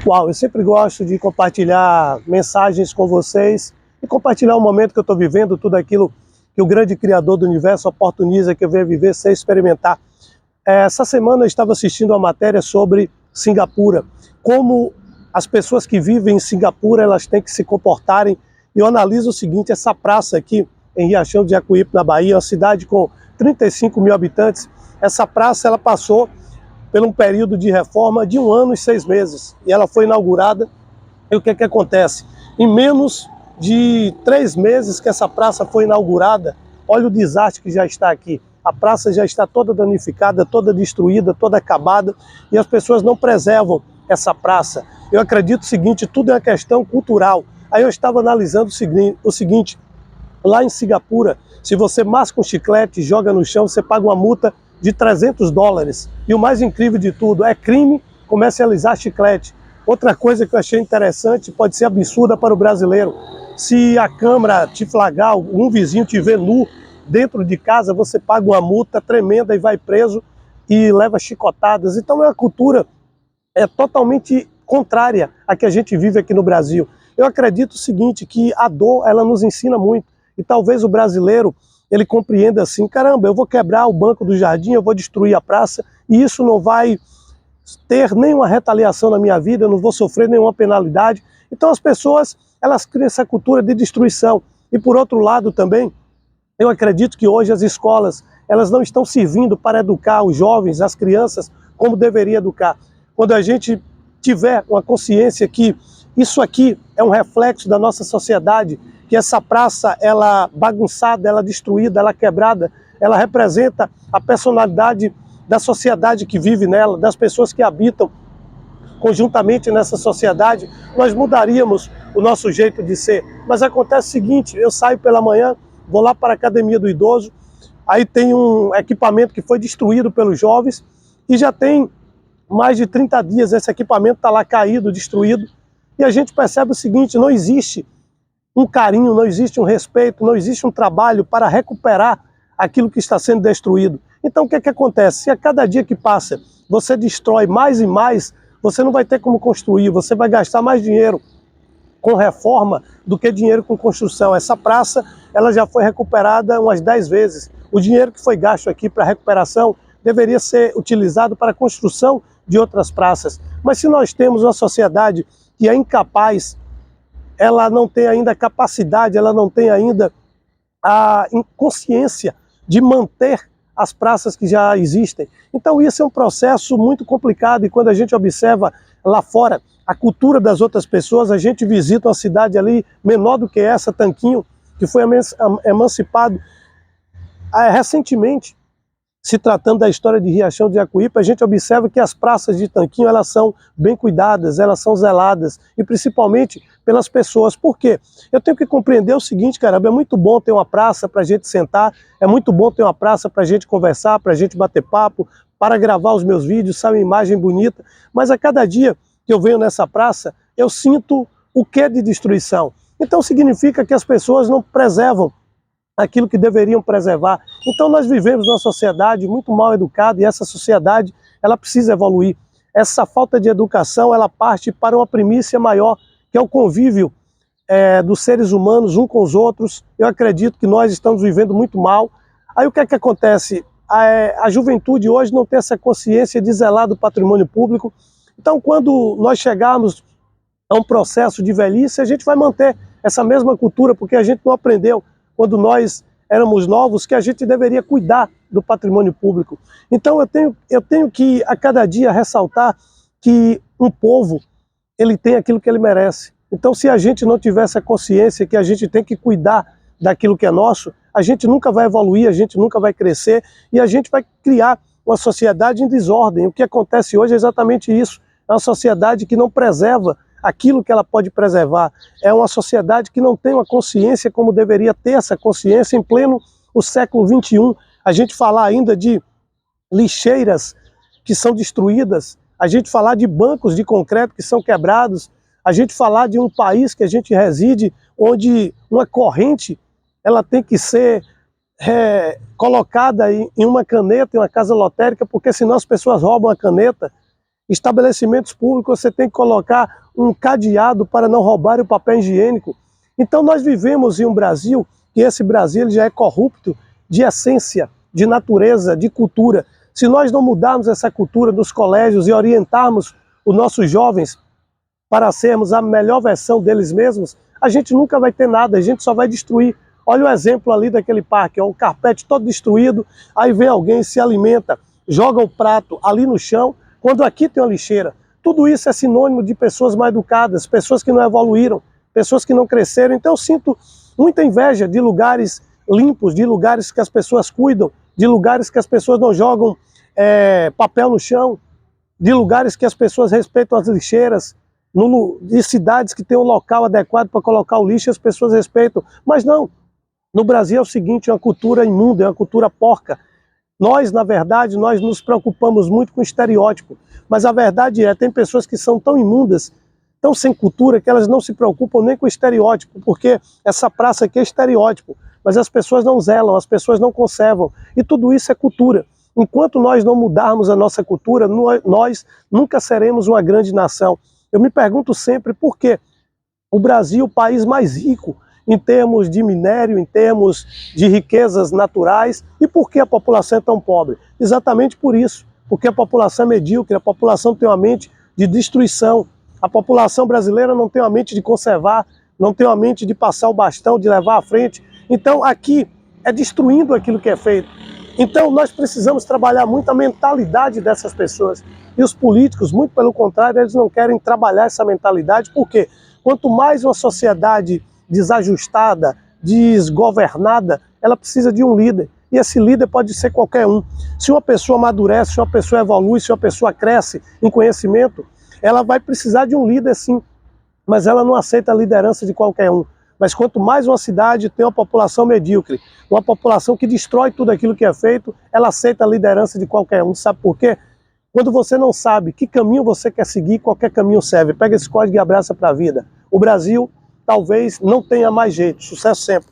Uau, eu sempre gosto de compartilhar mensagens com vocês e compartilhar o momento que eu estou vivendo, tudo aquilo que o grande Criador do Universo oportuniza que eu venha viver sem experimentar. Essa semana eu estava assistindo uma matéria sobre Singapura, como as pessoas que vivem em Singapura elas têm que se comportarem. E eu analiso o seguinte: essa praça aqui em Riachão de Jacuípe, na Bahia, uma cidade com 35 mil habitantes, essa praça ela passou por um período de reforma de 1 ano e 6 meses. E ela foi inaugurada. E o que que acontece? Em menos de 3 meses que essa praça foi inaugurada, olha o desastre que já está aqui. A praça já está toda danificada, toda destruída, toda acabada, e as pessoas não preservam essa praça. Eu acredito o seguinte: tudo é uma questão cultural. Aí eu estava analisando o seguinte: lá em Singapura, se você masca um chiclete e joga no chão, você paga uma multa de $300. E o mais incrível de tudo, é crime comercializar chiclete. Outra coisa que eu achei interessante, pode ser absurda para o brasileiro: se a câmera te flagrar, um vizinho te ver nu dentro de casa, você paga uma multa tremenda e vai preso e leva chicotadas. Então é uma cultura totalmente contrária à que a gente vive aqui no Brasil. Eu acredito o seguinte, que a dor ela nos ensina muito, e talvez o brasileiro ele compreenda assim: caramba, eu vou quebrar o Banco do Jardim, eu vou destruir a praça, e isso não vai ter nenhuma retaliação na minha vida, eu não vou sofrer nenhuma penalidade. Então as pessoas elas criam essa cultura de destruição. E por outro lado também, eu acredito que hoje as escolas elas não estão servindo para educar os jovens, as crianças, como deveria educar. Quando a gente tiver uma consciência que isso aqui é um reflexo da nossa sociedade, que essa praça, ela bagunçada, ela destruída, ela quebrada, ela representa a personalidade da sociedade que vive nela, das pessoas que habitam conjuntamente nessa sociedade, nós mudaríamos o nosso jeito de ser. Mas acontece o seguinte: eu saio pela manhã, vou lá para a academia do idoso, aí tem um equipamento que foi destruído pelos jovens, e já tem mais de 30 dias esse equipamento está lá caído, destruído, e a gente percebe o seguinte: não existe um carinho, não existe um respeito, não existe um trabalho para recuperar aquilo que está sendo destruído. Então o que é que acontece? Se a cada dia que passa você destrói mais e mais, você não vai ter como construir, você vai gastar mais dinheiro com reforma do que dinheiro com construção. Essa praça ela já foi recuperada umas 10 vezes. O dinheiro que foi gasto aqui para recuperação deveria ser utilizado para a construção de outras praças. Mas se nós temos uma sociedade que é incapaz, ela não tem ainda a capacidade, ela não tem ainda a consciência de manter as praças que já existem. Então isso é um processo muito complicado, e quando a gente observa lá fora a cultura das outras pessoas, a gente visita uma cidade ali menor do que essa, Tanquinho, que foi emancipado recentemente. Se tratando da história de Riachão de Jacuípe, a gente observa que as praças de Tanquinho elas são bem cuidadas, elas são zeladas, e principalmente pelas pessoas. Por quê? Eu tenho que compreender o seguinte, caramba, é muito bom ter uma praça para a gente sentar, é muito bom ter uma praça para a gente conversar, para a gente bater papo, para gravar os meus vídeos, sair uma imagem bonita, mas a cada dia que eu venho nessa praça, eu sinto o que de destruição. Então significa que as pessoas não preservam aquilo que deveriam preservar. Então nós vivemos numa sociedade muito mal educada, e essa sociedade ela precisa evoluir. Essa falta de educação ela parte para uma primícia maior, que é o convívio dos seres humanos um com os outros. Eu acredito que nós estamos vivendo muito mal. Aí o que é que acontece? A juventude hoje não tem essa consciência de zelar do patrimônio público. Então quando nós chegarmos a um processo de velhice, a gente vai manter essa mesma cultura, porque a gente não aprendeu quando nós éramos novos que a gente deveria cuidar do patrimônio público. Então eu tenho que a cada dia ressaltar que um povo ele tem aquilo que ele merece. Então se a gente não tiver essa consciência que a gente tem que cuidar daquilo que é nosso, a gente nunca vai evoluir, a gente nunca vai crescer, e a gente vai criar uma sociedade em desordem. O que acontece hoje é exatamente isso: é uma sociedade que não preserva aquilo que ela pode preservar. É uma sociedade que não tem uma consciência como deveria ter essa consciência em pleno o século XXI. A gente falar ainda de lixeiras que são destruídas, a gente falar de bancos de concreto que são quebrados, a gente falar de um país que a gente reside, onde uma corrente ela tem que ser colocada em uma caneta, em uma casa lotérica, porque senão as pessoas roubam a caneta. Estabelecimentos públicos, você tem que colocar um cadeado para não roubar o papel higiênico. Então nós vivemos em um Brasil, que esse Brasil já é corrupto de essência, de natureza, de cultura. Se nós não mudarmos essa cultura nos colégios e orientarmos os nossos jovens para sermos a melhor versão deles mesmos, a gente nunca vai ter nada, a gente só vai destruir. Olha o exemplo ali daquele parque, ó, o carpete todo destruído, aí vem alguém, se alimenta, joga o prato ali no chão, quando aqui tem uma lixeira. Tudo isso é sinônimo de pessoas mal educadas, pessoas que não evoluíram, pessoas que não cresceram. Então eu sinto muita inveja de lugares limpos, de lugares que as pessoas cuidam, de lugares que as pessoas não jogam papel no chão, de lugares que as pessoas respeitam as lixeiras, de cidades que tem um local adequado para colocar o lixo, as pessoas respeitam. Mas não, no Brasil é o seguinte, é uma cultura imunda, é uma cultura porca. Nós, na verdade, nós nos preocupamos muito com estereótipo, mas a verdade tem pessoas que são tão imundas, tão sem cultura, que elas não se preocupam nem com estereótipo, porque essa praça aqui é estereótipo, mas as pessoas não zelam, as pessoas não conservam, e tudo isso é cultura. Enquanto nós não mudarmos a nossa cultura, nós nunca seremos uma grande nação. Eu me pergunto sempre por que o Brasil, o país mais rico em termos de minério, em termos de riquezas naturais, e por que a população é tão pobre? Exatamente por isso, porque a população é medíocre, a população tem uma mente de destruição, a população brasileira não tem uma mente de conservar, não tem uma mente de passar o bastão, de levar à frente. Então aqui é destruindo aquilo que é feito. Então nós precisamos trabalhar muito a mentalidade dessas pessoas. E os políticos, muito pelo contrário, eles não querem trabalhar essa mentalidade, porque quanto mais uma sociedade desajustada, desgovernada, ela precisa de um líder. E esse líder pode ser qualquer um. Se uma pessoa amadurece, se uma pessoa evolui, se uma pessoa cresce em conhecimento, ela vai precisar de um líder sim, mas ela não aceita a liderança de qualquer um. Mas quanto mais uma cidade tem uma população medíocre, uma população que destrói tudo aquilo que é feito, ela aceita a liderança de qualquer um. Sabe por quê? Quando você não sabe que caminho você quer seguir, qualquer caminho serve. Pega esse código e abraça para a vida. O Brasil talvez não tenha mais jeito. Sucesso sempre.